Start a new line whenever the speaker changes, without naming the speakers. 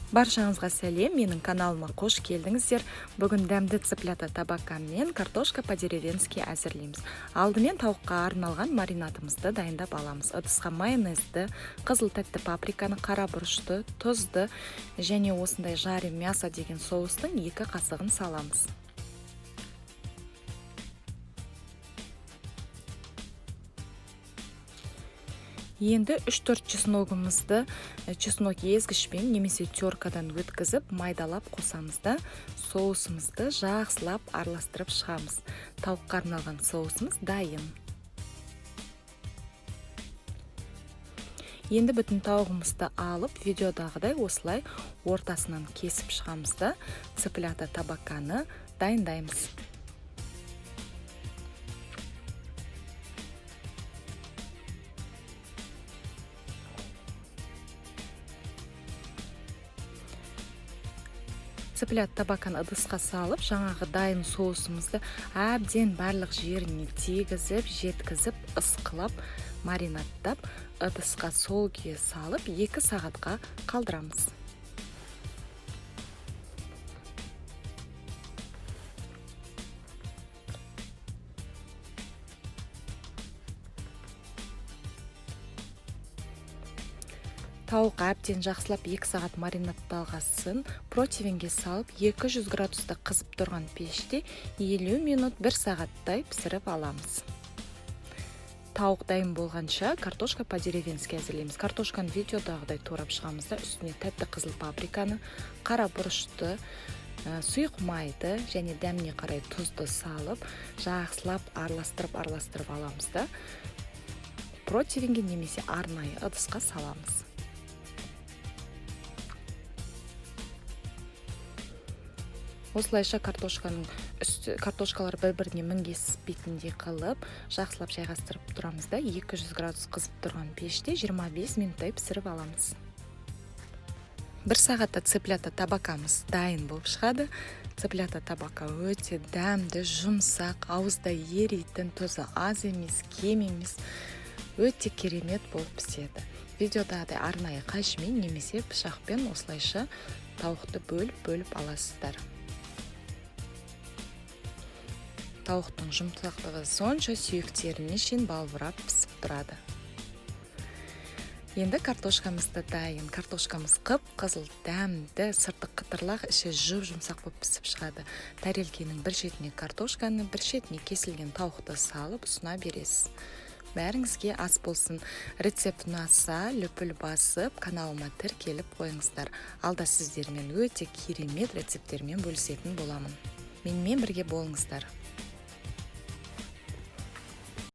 Баршаңызға сәлем, менің каналыма қош келдіңіздер. Бүгін дәмді цыплята табака мен картошка по-деревенски әзірлейміз. Алдымен тауыққа арналған маринадымызды дайындап аламыз. Ыдысқа майонезді, қызыл тәтті паприканы, қара бұрышты, тұзды және осындай жарым мясо деген соустың 2 қасығын саламыз. Енді 3-4 чесногымызды чеснок езгішпен немесе теркадан өткізіп майдалап қосамыз да соусымызды жақсылап араластырып шығамыз. Тауыққа арналған соусымыз дайын. Енді бүтін тауығымызды алып, видеодағыдай осылай ортасынан кесіп шығамыз да цыплята табаканы дайындаймыз. Цыплят табакан ыдысқа салып, жаңағы дайын соусымызды әбден барлық жеріне тегізіп, жеткізіп, ысқылап, маринадтап, ыдысқа сол күйі салып 2 сағатқа қалдырамыз. Тауық әбден жақсылап 2 сағат маринадталғасын противенге салып 200 градуста қызып тұрған пеште 50 минут 1 сағаттай пісіріп аламыз. Тауық дайын болғанша картошка по-деревенски әзірлейміз. Картошканы видеодағыдай турап шығамыз да үстіне тәтті қызыл паприканы, қара бұрышты, сұйық майды және дәміне қарай тұзды салып, жақсылап араластырып аламыз да противенге немесе арнайы ыдысқа саламыз. Осылайша картошкалар бір-біріне мінгеспейтіндей қылып, жақсылап жайғастырып тұрамыз да 200 градус қызып тұрған пеште 25 минуттай пісіріп аламыз. 1 сағатта цыплята табакамыз дайын болып шығады. Цыплята табака өте дәмді, жұмсақ, ауызда еритін, тұзы аз емес, кем емес, өте керемет болып піседі. Видеодағыдай арнайы қайшымен немесе пышақпен осылайша тауықты бөліп аласыздар. Тауықтың жұмсақтығы сонша сүйектеріне шейін балбырап пісіп тұрады. Енді картошкамызды дайын. Картошкамыз қып-қызыл дәмді, сырты қытырлақ, іші жұмсақ болып пісіп шығады. Тарелкенің бір шетіне картошканы, бір шетіне кесілген тауықты салып ұсына бересіз. Бәріңізге ас болсын. Рецепт ұнаса, лүпіл басып, каналыма тіркеліп қойыңыздар. Алда сіздермен өте керемет рецепттермен бөлісетін боламын. Менімен бірге болыңыздар.